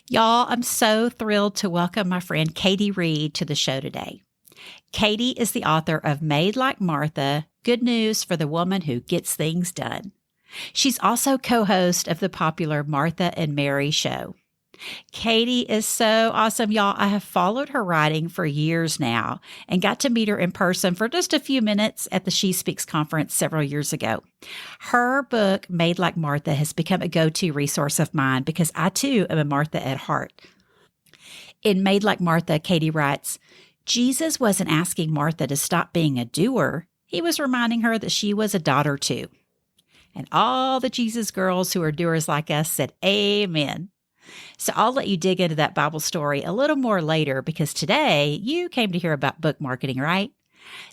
Y'all, I'm so thrilled to welcome my friend Katie Reid to the show today. Katie is the author of Made Like Martha, Good News for the Woman Who Gets Things Done. She's also co-host of the popular Martha and Mary show. Katie is so awesome, y'all. I have followed her writing for years now and got to meet her in person for just a few minutes at the She Speaks conference several years ago. Her book, Made Like Martha, has become a go-to resource of mine because I too am a Martha at heart. In Made Like Martha, Katie writes, Jesus wasn't asking Martha to stop being a doer. He was reminding her that she was a daughter too. And all the Jesus girls who are doers like us said, amen. So I'll let you dig into that Bible story a little more later because today you came to hear about book marketing, right?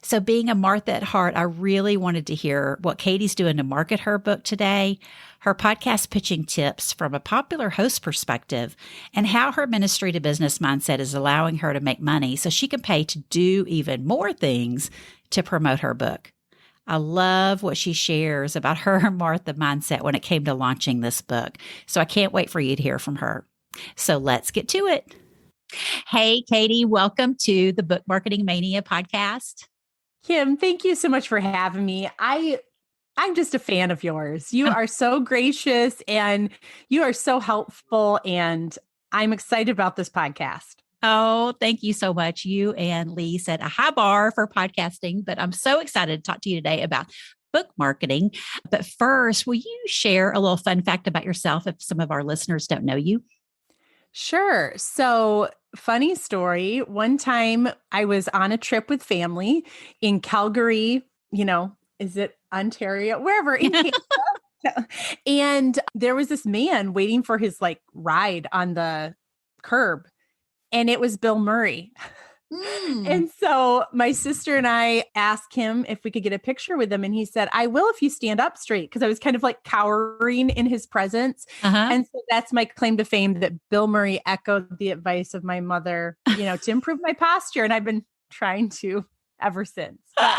So being a Martha at heart, I really wanted to hear what Katie's doing to market her book today, her podcast pitching tips from a popular host perspective, and how her ministry to business mindset is allowing her to make money so she can pay to do even more things to promote her book. I love what she shares about her Martha mindset when it came to launching this book. So I can't wait for you to hear from her. So let's get to it. Hey, Katie, welcome to the Book Marketing Mania podcast. Kim, thank you so much for having me. I'm just a fan of yours. You are so gracious and you are so helpful, and I'm excited about this podcast. Oh, thank you so much. You and Lee set a high bar for podcasting, but I'm so excited to talk to you today about book marketing. But first, will you share a little fun fact about yourself if some of our listeners don't know you? Sure. So, funny story. One time I was on a trip with family in Calgary, is it Ontario? Wherever in Canada. And there was this man waiting for his ride on the curb. And it was Bill Murray. And so my sister and I asked him if we could get a picture with him. And he said, I will if you stand up straight, because I was kind of cowering in his presence. And so that's my claim to fame, that Bill Murray echoed the advice of my mother, to improve my posture. And I've been trying to ever since. But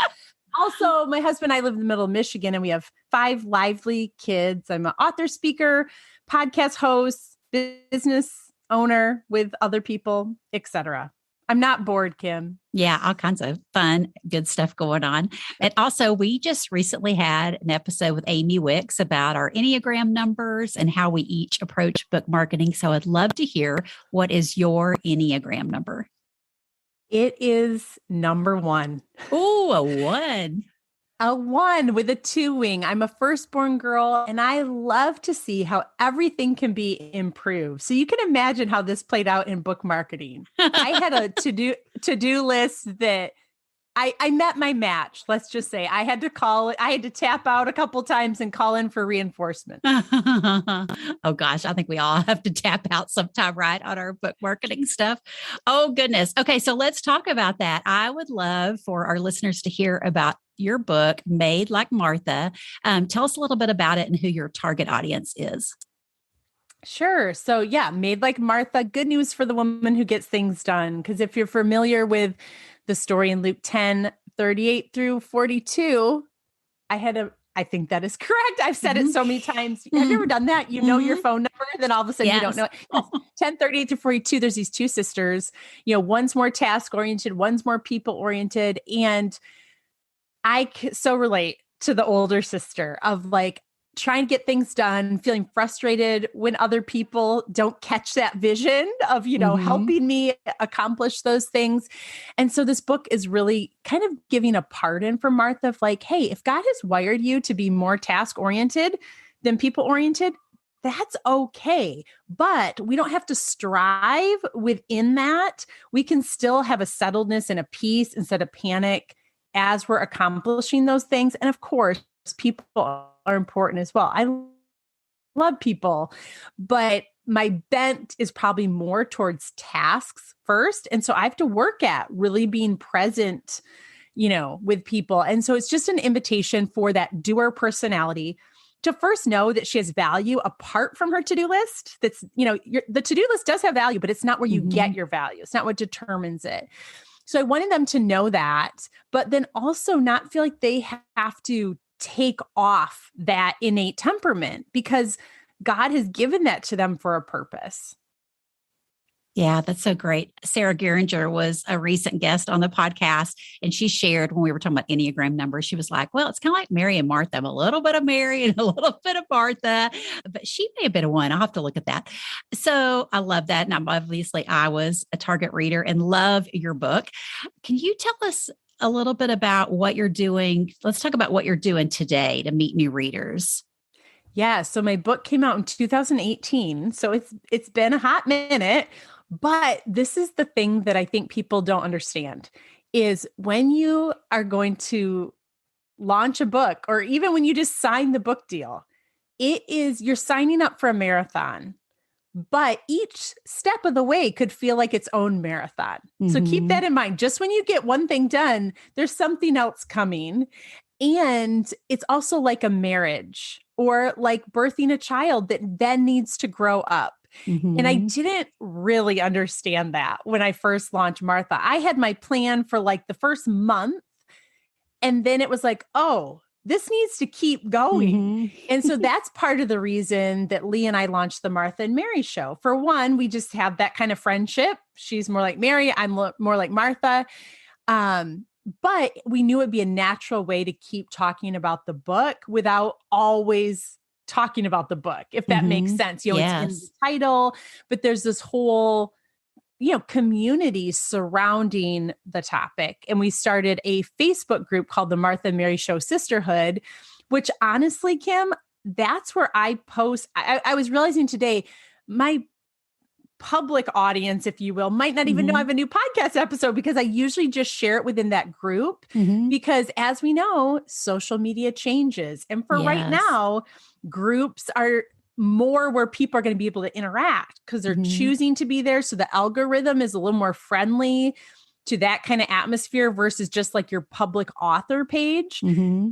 also, my husband and I live in the middle of Michigan, and we have 5 lively kids. I'm an author, speaker, podcast host, business owner with other people, etc. I'm not bored, Kim. Yeah, all kinds of fun, good stuff going on. And also, we just recently had an episode with Amy Wicks about our Enneagram numbers and how we each approach book marketing. So I'd love to hear, what is your Enneagram number? It is number 1. Oh, a 1. A 1 with a 2 wing. I'm a firstborn girl, and I love to see how everything can be improved. So you can imagine how this played out in book marketing. I had a to-do list that I met my match. Let's just say I had to tap out a couple times and call in for reinforcement. Oh gosh, I think we all have to tap out sometime, right, on our book marketing stuff. Oh goodness. Okay, so let's talk about that. I would love for our listeners to hear about your book, Made Like Martha. Tell us a little bit about it and who your target audience is. Sure. So yeah, Made Like Martha, good news for the woman who gets things done. Because if you're familiar with the story in Luke 10:38 through 42, I think that is correct. I've said it so many times. Have you ever done that? You know your phone number, then all of a sudden you don't know it. Yes. 10:38 to 42, there's these 2 sisters. One's more task oriented, one's more people oriented. And I so relate to the older sister of trying to get things done, feeling frustrated when other people don't catch that vision of, helping me accomplish those things. And so this book is really kind of giving a pardon for Martha of hey, if God has wired you to be more task oriented than people oriented, that's okay. But we don't have to strive within that. We can still have a settledness and a peace instead of panic as we're accomplishing those things. And of course, people are important as well. I love people, but my bent is probably more towards tasks first. And so I have to work at really being present, with people. And so it's just an invitation for that doer personality to first know that she has value apart from her to-do list. That's, the to-do list does have value, but it's not where you get your value. It's not what determines it. So I wanted them to know that, but then also not feel like they have to take off that innate temperament, because God has given that to them for a purpose. Yeah, that's so great. Sarah Geringer was a recent guest on the podcast, and she shared when we were talking about Enneagram numbers, she was like, well, it's kind of like Mary and Martha. I'm a little bit of Mary and a little bit of Martha, but she may have been a one. I'll have to look at that. So I love that. And I was a target reader and love your book. Can you tell us a little bit about what you're doing? Let's talk about what you're doing today to meet new readers. Yeah, so my book came out in 2018, so it's been a hot minute, but this is the thing that I think people don't understand is when you are going to launch a book or even when you just sign the book deal, you're signing up for a marathon. But each step of the way could feel like its own marathon. So keep that in mind. Just when you get one thing done, there's something else coming. And it's also like a marriage or like birthing a child that then needs to grow up. And I didn't really understand that when I first launched Martha. I had my plan for like the first month. And then it was like, oh, this needs to keep going. And so that's part of the reason that Lee and I launched the Martha and Mary show. For one, we just have that kind of friendship. She's more like Mary. I'm more like Martha. But we knew it'd be a natural way to keep talking about the book without always talking about the book, if that makes sense. It's in the title, but there's this whole community surrounding the topic. And we started a Facebook group called the Martha and Mary Show Sisterhood, which honestly, Kim, that's where I post. I was realizing today, my public audience, if you will, might not even know I have a new podcast episode because I usually just share it within that group because as we know, social media changes. And for right now, groups are more where people are going to be able to interact because they're choosing to be there. So the algorithm is a little more friendly to that kind of atmosphere versus just like your public author page.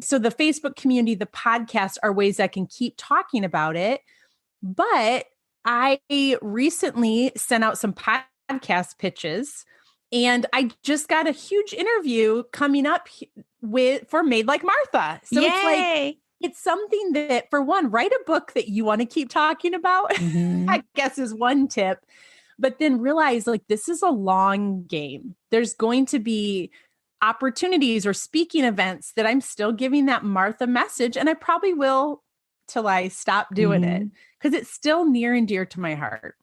So the Facebook community, the podcast are ways I can keep talking about it. But I recently sent out some podcast pitches and I just got a huge interview coming up for Made Like Martha. So it's something that, for one, write a book that you want to keep talking about, I guess is one tip, but then realize like this is a long game. There's going to be opportunities or speaking events that I'm still giving that Martha message. And I probably will till I stop doing it because it's still near and dear to my heart.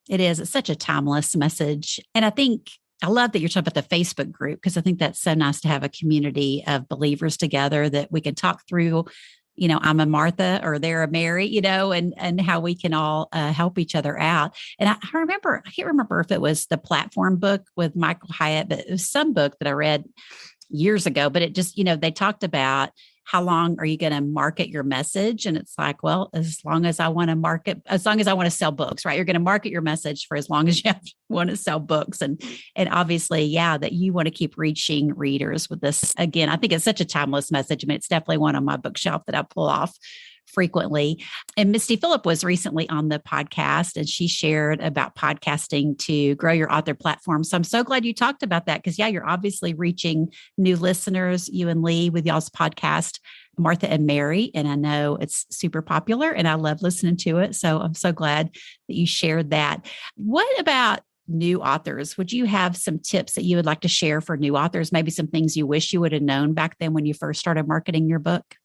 It is. It's such a timeless message. And I love that you're talking about the Facebook group because I think that's so nice to have a community of believers together that we can talk through, I'm a Martha or they're a Mary, and how we can all help each other out. And I can't remember if it was the Platform book with Michael Hyatt, but it was some book that I read years ago, but it just, they talked about how long are you going to market your message? And it's like, well, as long as I want to sell books, right? You're going to market your message for as long as you want to sell books. And obviously, that you want to keep reaching readers with this. Again, I think it's such a timeless message. I mean, it's definitely one on my bookshelf that I pull off frequently. And Misty Phillip was recently on the podcast and she shared about podcasting to grow your author platform. So I'm so glad you talked about that because you're obviously reaching new listeners, you and Lee with y'all's podcast, Martha and Mary. And I know it's super popular and I love listening to it. So I'm so glad that you shared that. What about new authors? Would you have some tips that you would like to share for new authors? Maybe some things you wish you would have known back then when you first started marketing your book?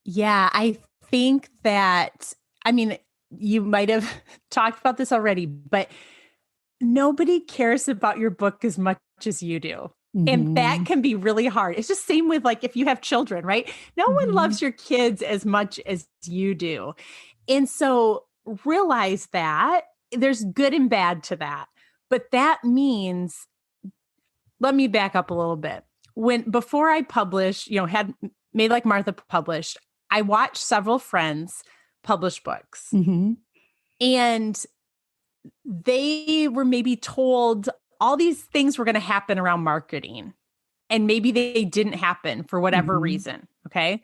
Yeah, I think that, you might have talked about this already, but nobody cares about your book as much as you do. And that can be really hard. It's just same with like, if you have children, right? No one loves your kids as much as you do. And so realize that there's good and bad to that. But that means, let me back up a little bit. Before I published, had Made Like Martha published, I watched several friends publish books and they were maybe told all these things were going to happen around marketing and maybe they didn't happen for whatever reason. Okay.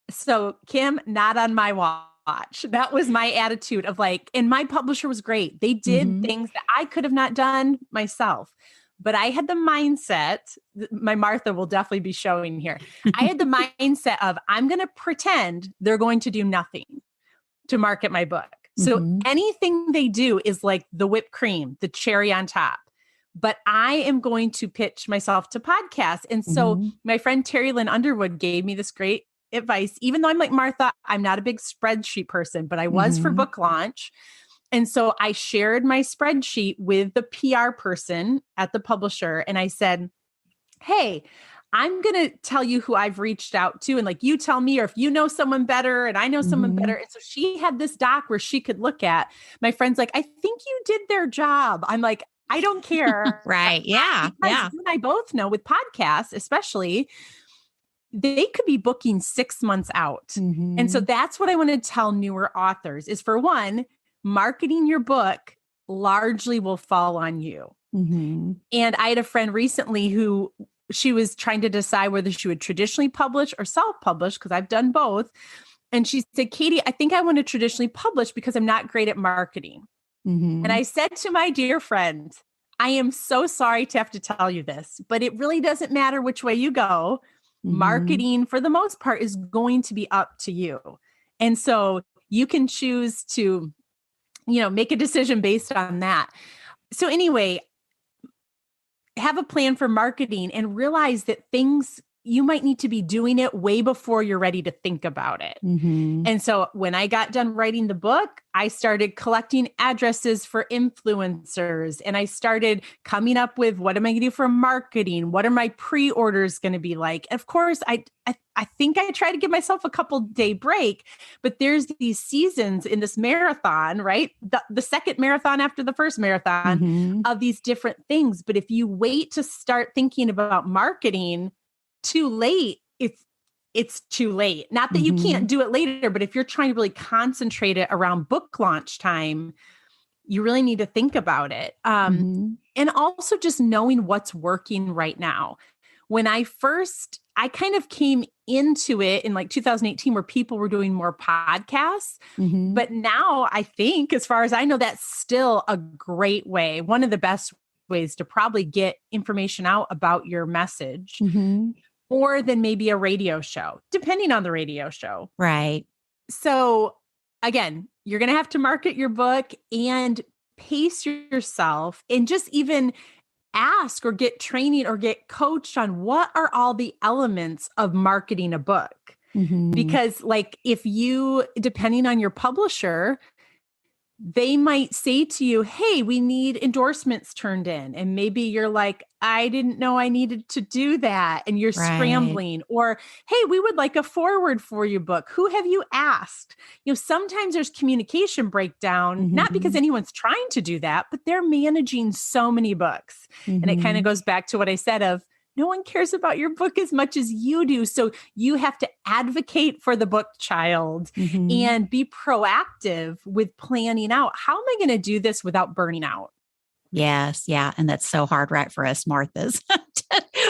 So Kim, not on my watch. That was my attitude of like, and my publisher was great. They did things that I could have not done myself. But I had the mindset, my Martha will definitely be showing here. I had the mindset of, I'm going to pretend they're going to do nothing to market my book. So anything they do is like the whipped cream, the cherry on top. But I am going to pitch myself to podcasts. And so my friend Terry Lynn Underwood gave me this great advice. Even though I'm like Martha, I'm not a big spreadsheet person, but I was for book launch. And so I shared my spreadsheet with the PR person at the publisher. And I said, hey, I'm going to tell you who I've reached out to. And like, you tell me, or if you know someone better and I know someone better. And so she had this doc where she could look at. My friend's like, I think you did their job. I'm like, I don't care. Right. Yeah. Because you and I both know with podcasts, especially, they could be booking 6 months out. And so that's what I want to tell newer authors is, for one, marketing your book largely will fall on you. And I had a friend recently who she was trying to decide whether she would traditionally publish or self-publish, because I've done both. And she said, Katie, I think I want to traditionally publish because I'm not great at marketing. And I said to my dear friend, I am so sorry to have to tell you this, but it really doesn't matter which way you go. Marketing, for the most part, is going to be up to you. And so you can choose to, make a decision based on that. So anyway, have a plan for marketing and realize that you might need to be doing it way before you're ready to think about it. And so when I got done writing the book, I started collecting addresses for influencers, and I started coming up with, what am I going to do for marketing? What are my pre-orders going to be like? Of course, I think I try to give myself a couple day break, but there's these seasons in this marathon, right? The second marathon after the first marathon of these different things. But if you wait to start thinking about marketing too late, it's too late. Not that you can't do it later, but if you're trying to really concentrate it around book launch time, you really need to think about it. And also just knowing what's working right now. When I kind of came into it in like 2018, where people were doing more podcasts. But now I think, as far as I know, that's still a great way, one of the best ways to probably get information out about your message. More than maybe a radio show, depending on the radio show. Right. So again, you're going to have to market your book and pace yourself, and just even ask or get training or get coached on what are all the elements of marketing a book. Because like, depending on your publisher, they might say to you, hey, we need endorsements turned in. And maybe you're like, I didn't know I needed to do that. And you're scrambling. Or, hey, we would like a forward for your book. Who have you asked? Sometimes there's communication breakdown, not because anyone's trying to do that, but they're managing so many books. And it kind of goes back to what I said of, no one cares about your book as much as you do. So you have to advocate for the book child and be proactive with planning out, how am I going to do this without burning out? Yes. Yeah. And that's so hard, right, for us Marthas.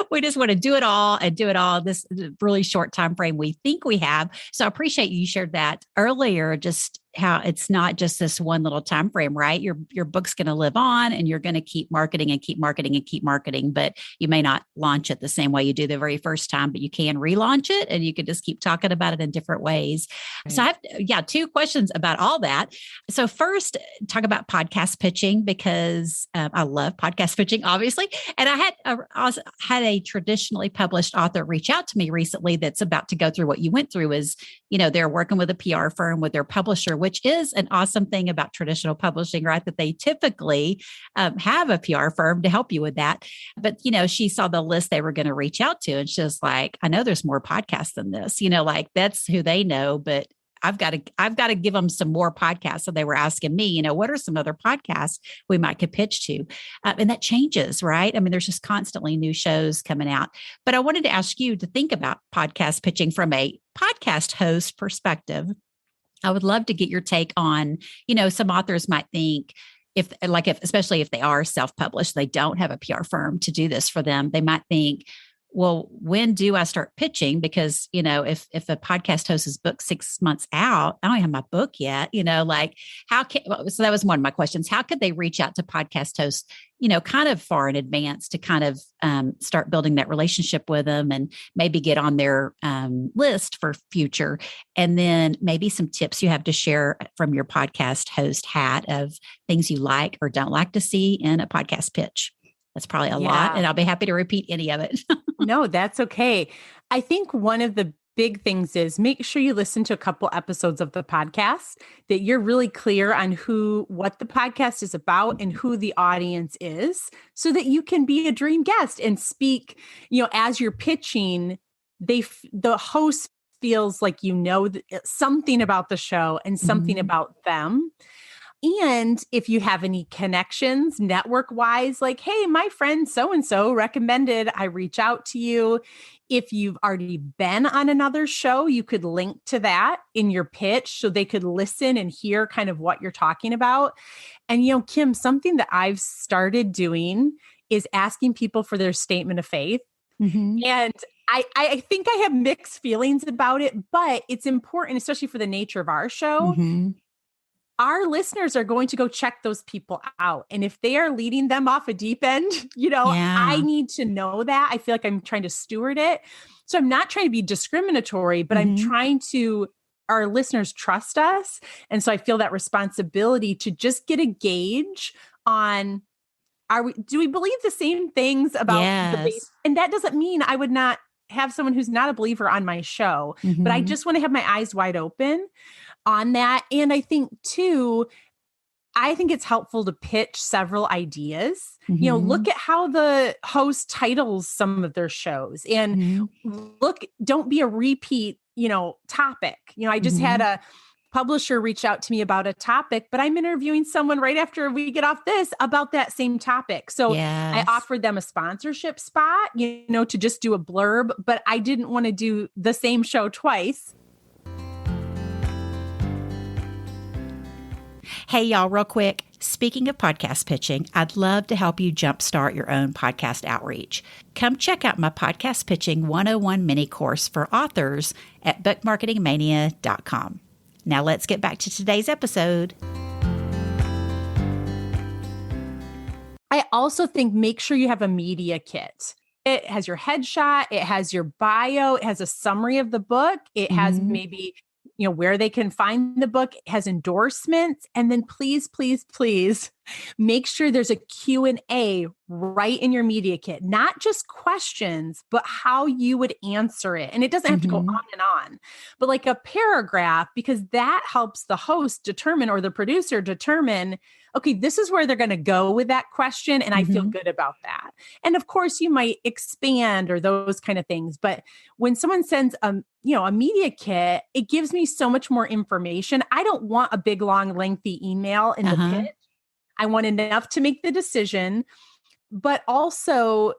We just want to do it all this really short time frame we think we have. So I appreciate you shared that earlier, just how it's not just this one little time frame, right? Your book's going to live on, and you're going to keep marketing and keep marketing and keep marketing, but you may not launch it the same way you do the very first time, but you can relaunch it, and you can just keep talking about it in different ways. Right. So I have, 2 questions about all that. So first, talk about podcast pitching, because I love podcast pitching, obviously. And I had a traditionally published author reach out to me recently that's about to go through what you went through. Is, they're working with a PR firm with their publisher, which is an awesome thing about traditional publishing, right? That they typically have a PR firm to help you with that. But, she saw the list they were going to reach out to, and she's like, I know there's more podcasts than this, like that's who they know, but I've got to give them some more podcasts. So they were asking me, what are some other podcasts we might could pitch to? And that changes, right? I mean, there's just constantly new shows coming out. But I wanted to ask you to think about podcast pitching from a podcast host perspective. I would love to get your take on, some authors might think, especially if they are self-published, they don't have a PR firm to do this for them. They might think, well, when do I start pitching? Because, if a podcast host is booked 6 months out, I don't have my book yet, like so that was one of my questions. How could they reach out to podcast hosts, kind of far in advance to kind of start building that relationship with them and maybe get on their list for future? And then maybe some tips you have to share from your podcast host hat of things you like or don't like to see in a podcast pitch. That's probably a lot, and I'll be happy to repeat any of it. No, that's okay. I think one of the big things is make sure you listen to a couple episodes of the podcast, that you're really clear on what the podcast is about and who the audience is, so that you can be a dream guest and speak, as you're pitching, the host feels like something about the show and something about them. And if you have any connections network wise, like, hey, my friend so-and-so recommended I reach out to you. If you've already been on another show, you could link to that in your pitch so they could listen and hear kind of what you're talking about. And, Kim, something that I've started doing is asking people for their statement of faith. And I think I have mixed feelings about it, but it's important, especially for the nature of our show. Our listeners are going to go check those people out. And if they are leading them off a deep end, I need to know that. I feel like I'm trying to steward it. So I'm not trying to be discriminatory, but I'm trying to, our listeners trust us. And so I feel that responsibility to just get a gauge on, do we believe the same things about the base? And that doesn't mean I would not have someone who's not a believer on my show, but I just want to have my eyes wide open on that. And I think too, it's helpful to pitch several ideas. Look at how the host titles some of their shows and don't be a repeat, topic. I just had a publisher reach out to me about a topic, but I'm interviewing someone right after we get off this about that same topic. So I offered them a sponsorship spot, to just do a blurb, but I didn't want to do the same show twice. Hey, y'all, real quick. Speaking of podcast pitching, I'd love to help you jumpstart your own podcast outreach. Come check out my Podcast Pitching 101 mini course for authors at bookmarketingmania.com. Now let's get back to today's episode. I also think make sure you have a media kit. It has your headshot, it has your bio, it has a summary of the book, it has maybe where they can find the book, it has endorsements, and then please, please, please make sure there's a Q&A right in your media kit, not just questions, but how you would answer it. And it doesn't have to go on and on, but like a paragraph, because that helps the host determine, or the producer determine, okay, this is where they're going to go with that question. And I feel good about that. And of course you might expand or those kind of things. But when someone sends a media kit, it gives me so much more information. I don't want a big, long, lengthy email in the pitch. I want enough to make the decision, but also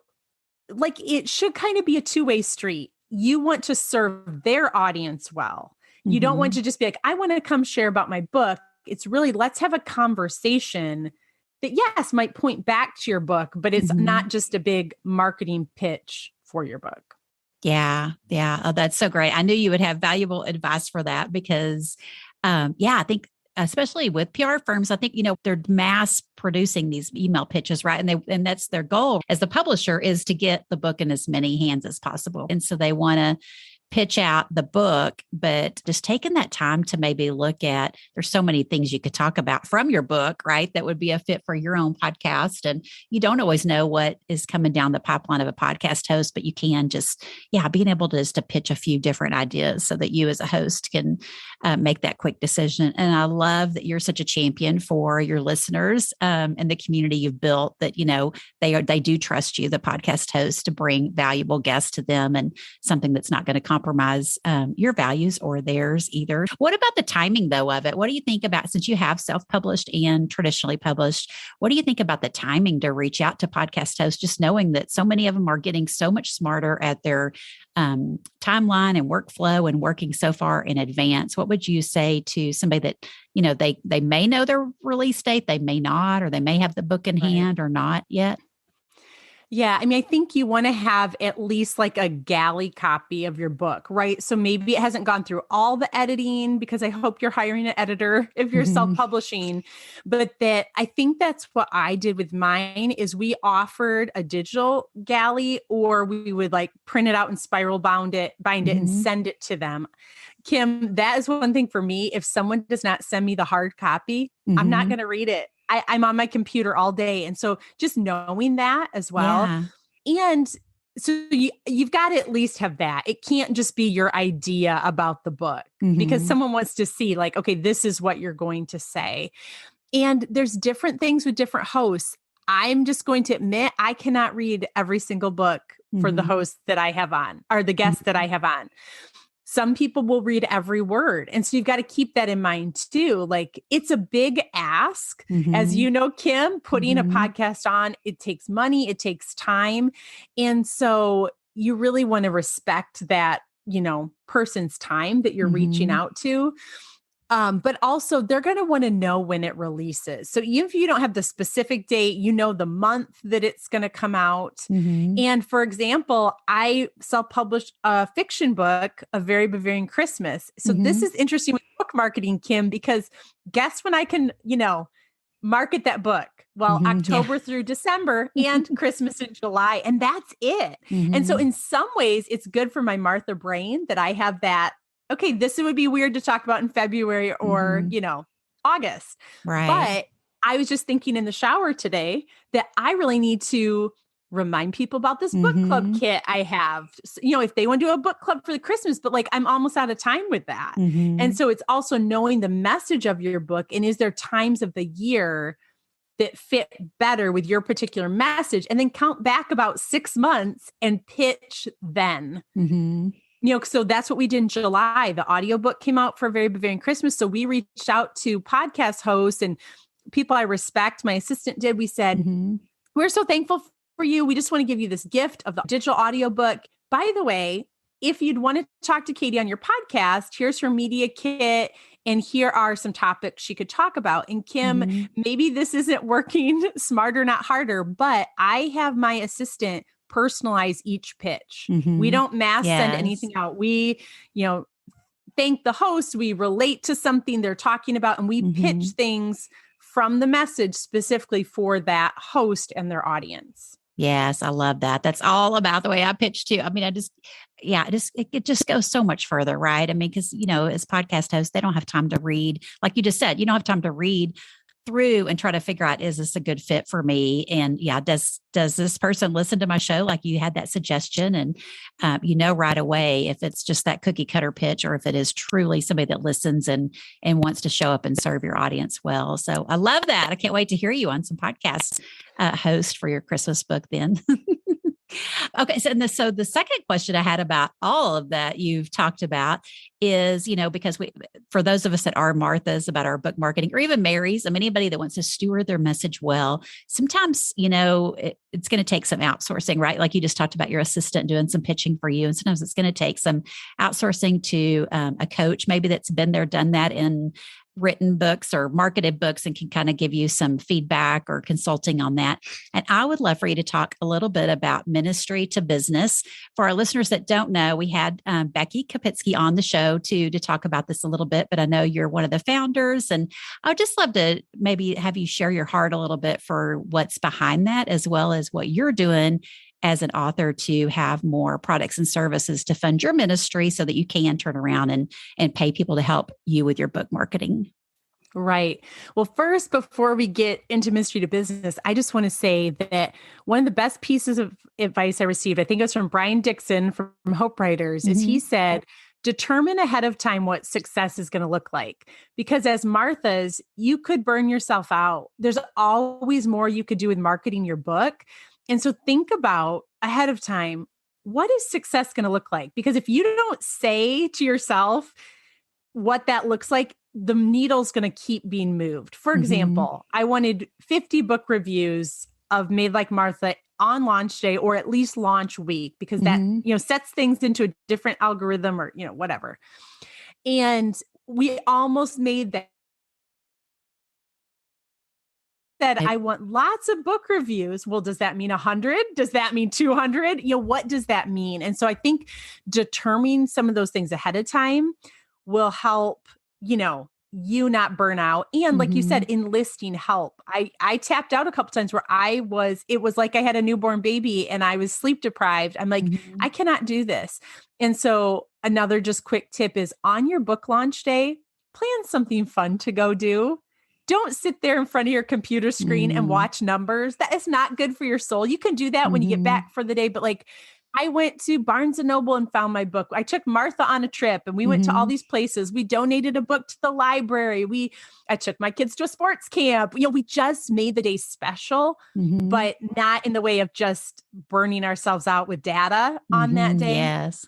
like it should kind of be a two-way street. You want to serve their audience well. You don't want to just be like, I want to come share about my book. It's really, let's have a conversation that, yes, might point back to your book, but it's not just a big marketing pitch for your book. Yeah. Oh, that's so great. I knew you would have valuable advice for that because, I think especially with PR firms, I think, they're mass producing these email pitches, right? And that's their goal as the publisher, is to get the book in as many hands as possible. And so they want to pitch out the book, but just taking that time to maybe look at, there's so many things you could talk about from your book, right? That would be a fit for your own podcast. And you don't always know what is coming down the pipeline of a podcast host, but you can just, being able to just to pitch a few different ideas so that you as a host can make that quick decision. And I love that you're such a champion for your listeners and the community you've built, that, they do trust you, the podcast host, to bring valuable guests to them and something that's not going to compromise your values or theirs either. What about the timing though of it? What do you think about, since you have self-published and traditionally published, what do you think about the timing to reach out to podcast hosts, just knowing that so many of them are getting so much smarter at their timeline and workflow and working so far in advance? What would you say to somebody that, they may know their release date, they may not, or they may have the book in hand or not yet? Yeah. I mean, I think you want to have at least like a galley copy of your book, right? So maybe it hasn't gone through all the editing, because I hope you're hiring an editor if you're Mhm. self-publishing. But that I think that's what I did with mine is we offered a digital galley, or we would like print it out and spiral bind it and Mhm. send it to them. Kim, that is one thing for me. If someone does not send me the hard copy, I'm not Mhm. going to read it. I'm on my computer all day. And so just knowing that as well. Yeah. And so you've got to at least have that. It can't just be your idea about the book, because Mhm. someone wants to see, like, okay, this is what you're going to say. And there's different things with different hosts. I'm just going to admit I cannot read every single book for the Mhm. host that I have on, or the guest that I Mhm. have on. Some people will read every word. And so you've got to keep that in mind too. Like, it's a big ask. As Mhm. you know, Kim, putting a Mhm. podcast on, it takes money, it takes time. And so you really want to respect that, person's time that you're reaching Mhm. out to. But also they're going to want to know when it releases. So even if you don't have the specific date, the month that it's going to come out. Mhm. And for example, I self-published a fiction book, A Very Bavarian Christmas. So this Mhm. is interesting with book marketing, Kim, because guess when I can, market that book? Well, Mhm. Yeah. October through December and Christmas in July. And that's it. And so Mhm. in some ways, it's good for my Martha brain that I have that. Okay, this would be weird to talk about in February or, Mhm. August. Right. But I was just thinking in the shower today that I really need to remind people about this book club Mhm. kit I have. If they want to do a book club for the Christmas, but like I'm almost out of time with that. And Mhm. so it's also knowing the message of your book, and is there times of the year that fit better with your particular message, and then count back about 6 months and pitch then. Mhm. So that's what we did in July. The audiobook came out for A Very Bavarian Christmas. So we reached out to podcast hosts and people I respect. My assistant did. We said, Mhm. we're so thankful for you. We just want to give you this gift of the digital audiobook. By the way, if you'd want to talk to Katie on your podcast, here's her media kit. And here are some topics she could talk about. And Kim, Mhm. maybe this isn't working smarter, not harder, but I have my assistant personalize each pitch. We Mhm. don't mass send Yes. anything out. We, you know, thank the host. We relate to something they're talking about, and we pitch Mhm. things from the message specifically for that host and their audience. Yes, I love that. That's all about the way I pitch too. I mean, it just goes so much further, right? I mean, because as podcast hosts, they don't have time to read, like you just said, you don't have time to read through and try to figure out, is this a good fit for me? And yeah, does this person listen to my show? Like you had that suggestion, and right away if it's just that cookie cutter pitch, or if it is truly somebody that listens and wants to show up and serve your audience well. So I love that. I can't wait to hear you on some podcasts host for your Christmas book then. Okay. So the second question I had about all of that you've talked about is, because for those of us that are Marthas about our book marketing, or even Marys, I mean, anybody that wants to steward their message well, sometimes, it's going to take some outsourcing, right? Like you just talked about your assistant doing some pitching for you. And sometimes it's going to take some outsourcing to a coach, maybe that's been there, done that in written books or marketed books, and can kind of give you some feedback or consulting on that. And I would love for you to talk a little bit about ministry to business. For our listeners that don't know, we had Becky Kapitsky on the show to talk about this a little bit, but I know you're one of the founders, and I would just love to maybe have you share your heart a little bit for what's behind that, as well as what you're doing as an author to have more products and services to fund your ministry so that you can turn around and pay people to help you with your book marketing. Right. Well, first, before we get into ministry to business, I just want to say that one of the best pieces of advice I received, I think it was from Brian Dixon from Hope Writers, is he Mm-hmm. said, determine ahead of time what success is going to look like. Because as Martha's, you could burn yourself out. There's always more you could do with marketing your book. And so think about ahead of time, what is success going to look like? Because if you don't say to yourself, what that looks like, the needle's going to keep being moved. For Mm-hmm. example, I wanted 50 book reviews of Made Like Martha on launch day, or at least launch week, because that, Mm-hmm. sets things into a different algorithm, or, whatever. And we almost made that said, I want lots of book reviews. Well, does that mean 100? Does that mean 200? What does that mean? And so I think determining some of those things ahead of time will help, you not burn out. And like you said, enlisting help. I tapped out a couple times where it was like I had a newborn baby and I was sleep deprived. I'm like, I cannot do this. And so another just quick tip is on your book launch day, plan something fun to go do. Don't sit there in front of your computer screen and watch numbers. That is not good for your soul. You can do that when you get back for the day, but like I went to Barnes and Noble and found my book. I took Martha on a trip and we went to all these places. We donated a book to the library. I took my kids to a sports camp. We just made the day special, but not in the way of just burning ourselves out with data on that day. Yes.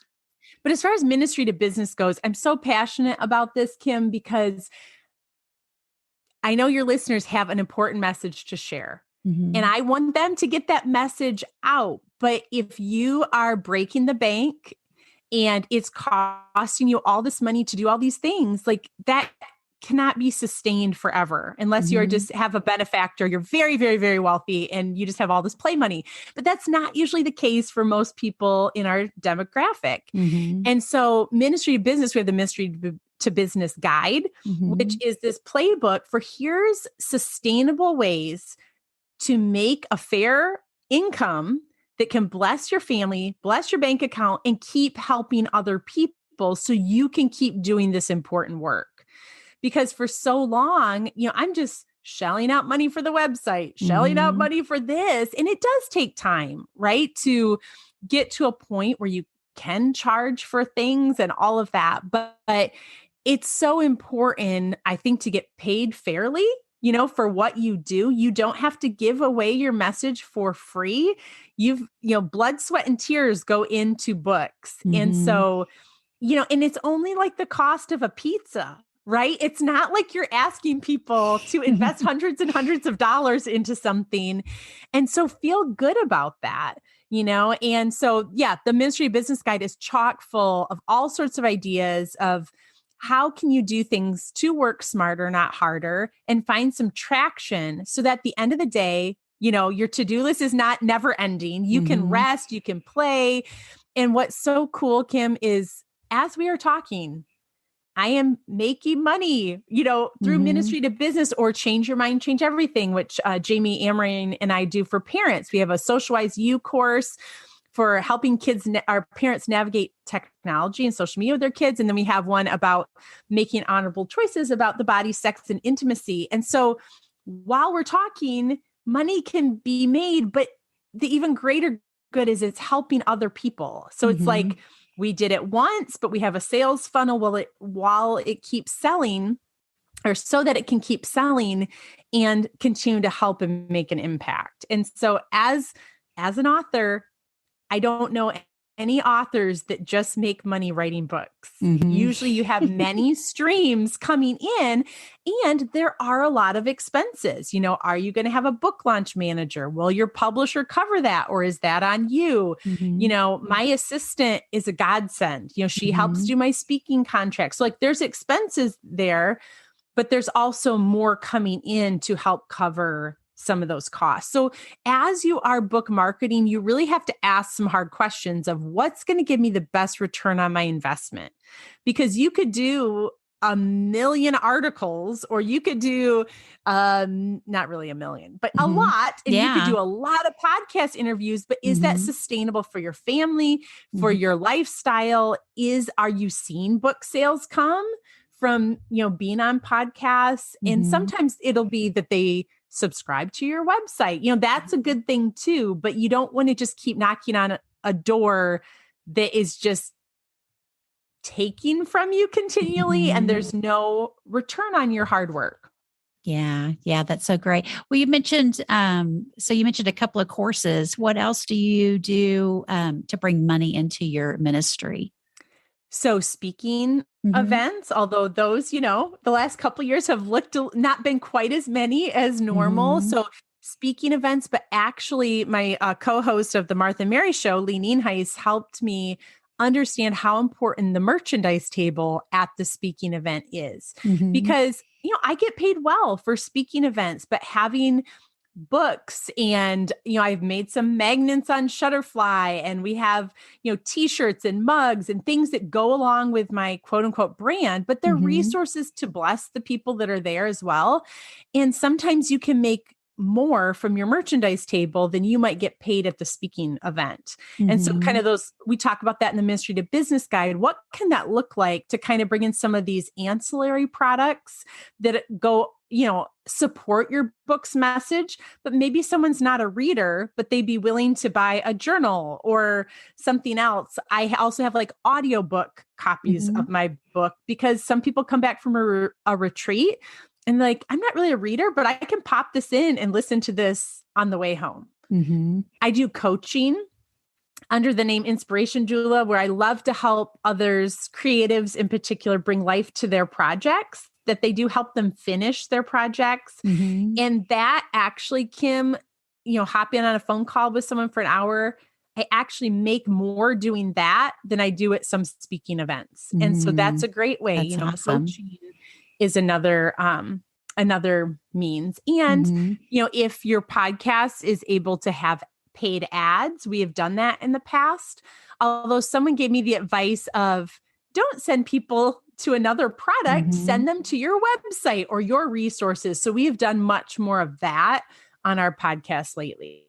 But as far as ministry to business goes, I'm so passionate about this, Kim, because I know your listeners have an important message to share. And I want them to get that message out. But if you are breaking the bank and it's costing you all this money to do all these things, like that cannot be sustained forever unless you are just have a benefactor. You're very, very, very wealthy and you just have all this play money. But that's not usually the case for most people in our demographic. And so ministry to business, we have the ministry to business guide, which is this playbook for here's sustainable ways to make a fair income that can bless your family, bless your bank account, and keep helping other people so you can keep doing this important work. Because for so long, I'm just shelling out money for the website, shelling out money for this. And it does take time, right? To get to a point where you can charge for things and all of that. But it's so important, I think, to get paid fairly. For what you do. You don't have to give away your message for free. Blood, sweat, and tears go into books. And so, and it's only like the cost of a pizza, right? It's not like you're asking people to invest hundreds and hundreds of dollars into something. And so feel good about that, And so, the Ministry Business Guide is chock full of all sorts of ideas of how can you do things to work smarter, not harder, and find some traction so that at the end of the day, your to-do list is not never ending. You can rest, you can play. And what's so cool, Kim, is as we are talking, I am making money, through ministry to business or Change Your Mind, Change Everything, which Jamie Amrain and I do for parents. We have a Socialize You course for helping our parents navigate technology and social media with their kids. And then we have one about making honorable choices about the body, sex, and intimacy. And so while we're talking, money can be made, but the even greater good is it's helping other people. So it's like we did it once, but we have a sales funnel while it keeps selling, or so that it can keep selling and continue to help and make an impact. And so as an author, I don't know any authors that just make money writing books. Usually you have many streams coming in and there are a lot of expenses. Are you going to have a book launch manager? Will your publisher cover that? Or is that on you? My assistant is a godsend. She helps do my speaking contracts. So like there's expenses there, but there's also more coming in to help cover some of those costs. So as you are book marketing, you really have to ask some hard questions of what's going to give me the best return on my investment, because you could do 1 million articles, or you could do not really 1 million, but a lot. And you could do a lot of podcast interviews, but is that sustainable for your family, for your lifestyle? Are you seeing book sales come from, being on podcasts? And sometimes it'll be that they subscribe to your website. That's a good thing too, but you don't want to just keep knocking on a door that is just taking from you continually and there's no return on your hard work. Yeah. That's so great. Well, you mentioned, a couple of courses. What else do you do to bring money into your ministry? So speaking events, although those, the last couple of years have not been quite as many as normal. So speaking events, but actually my co-host of the Martha and Mary show, Lee Nienhuis, helped me understand how important the merchandise table at the speaking event is. Because, I get paid well for speaking events, but having books and, I've made some magnets on Shutterfly, and we have, t-shirts and mugs and things that go along with my quote unquote brand, but they're resources to bless the people that are there as well. And sometimes you can make more from your merchandise table than you might get paid at the speaking event. And so kind of we talk about that in the Ministry to Business Guide. What can that look like to kind of bring in some of these ancillary products that go, support your book's message, but maybe someone's not a reader, but they'd be willing to buy a journal or something else. I also have like audiobook copies of my book, because some people come back from a retreat and like, I'm not really a reader, but I can pop this in and listen to this on the way home. I do coaching under the name Inspiration Doula, where I love to help others, creatives in particular, bring life to their projects, that they do help them finish their projects. And that actually, Kim, hopping on a phone call with someone for an hour, I actually make more doing that than I do at some speaking events. And so that's a great way, That's awesome. Coaching is another means. And, if your podcast is able to have paid ads, we have done that in the past. Although someone gave me the advice of, don't send people to another product, send them to your website or your resources. So we have done much more of that on our podcast lately.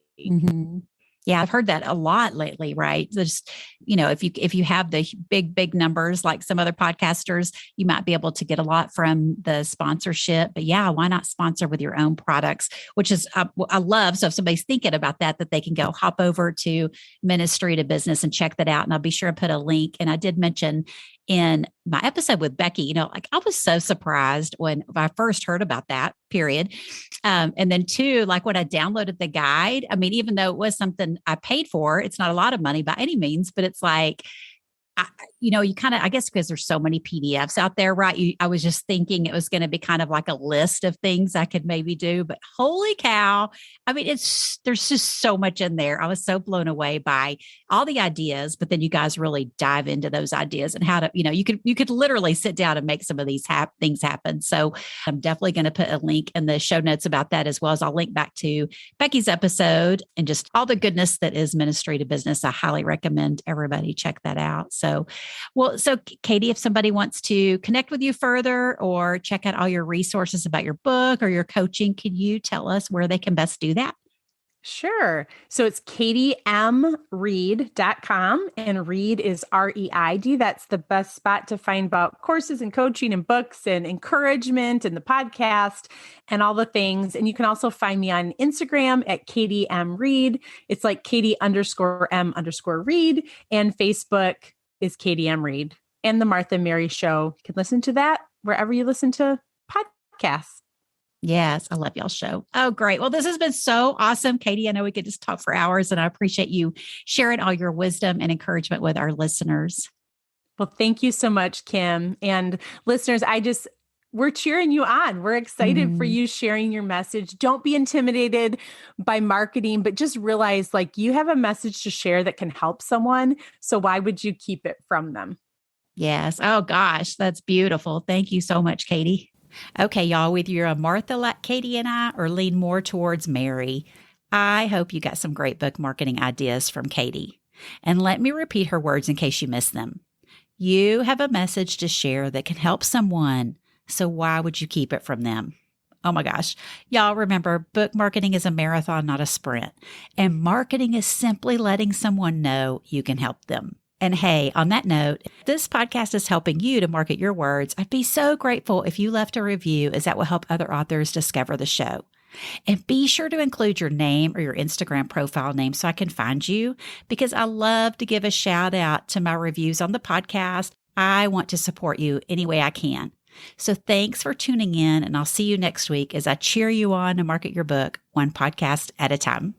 Yeah, I've heard that a lot lately, right? Just, if you have the big numbers like some other podcasters, you might be able to get a lot from the sponsorship. But yeah, why not sponsor with your own products, which is, I love. So if somebody's thinking about that they can go hop over to Ministry to Business and check that out. And I'll be sure to put a link. And I did mention in my episode with Becky, like I was so surprised when I first heard about that, period. And then two, like when I downloaded the guide, I mean, even though it was something I paid for, it's not a lot of money by any means, but it's like, you kind of, I guess because there's so many PDFs out there, right? I was just thinking it was going to be kind of like a list of things I could maybe do, but holy cow. I mean, there's just so much in there. I was so blown away by all the ideas, but then you guys really dive into those ideas and how to, you could literally sit down and make some of these things happen. So I'm definitely going to put a link in the show notes about that, as well as I'll link back to Becky's episode and just all the goodness that is Ministry to Business. I highly recommend everybody check that out. So Katie, if somebody wants to connect with you further or check out all your resources about your book or your coaching, can you tell us where they can best do that? Sure. So it's katiemreid.com, and Reid is REID. That's the best spot to find about courses and coaching and books and encouragement and the podcast and all the things. And you can also find me on Instagram at Katie M. Reid. It's like Katie_M_Reid, and Facebook is Katie M. Reid, and the Martha and Mary Show. You can listen to that wherever you listen to podcasts. Yes, I love y'all's show. Oh, great. Well, this has been so awesome, Katie. I know we could just talk for hours, and I appreciate you sharing all your wisdom and encouragement with our listeners. Well, thank you so much, Kim. And listeners, we're cheering you on. We're excited for you sharing your message. Don't be intimidated by marketing, but just realize like you have a message to share that can help someone. So why would you keep it from them? Yes. Oh gosh, that's beautiful. Thank you so much, Katie. Okay, y'all, whether you're a Martha like Katie and I or lean more towards Mary, I hope you got some great book marketing ideas from Katie. And let me repeat her words in case you missed them. You have a message to share that can help someone. So why would you keep it from them? Oh my gosh. Y'all remember, book marketing is a marathon, not a sprint. And marketing is simply letting someone know you can help them. And hey, on that note, if this podcast is helping you to market your words, I'd be so grateful if you left a review, as that will help other authors discover the show. And be sure to include your name or your Instagram profile name so I can find you, because I love to give a shout out to my reviews on the podcast. I want to support you any way I can. So thanks for tuning in, and I'll see you next week as I cheer you on to market your book one podcast at a time.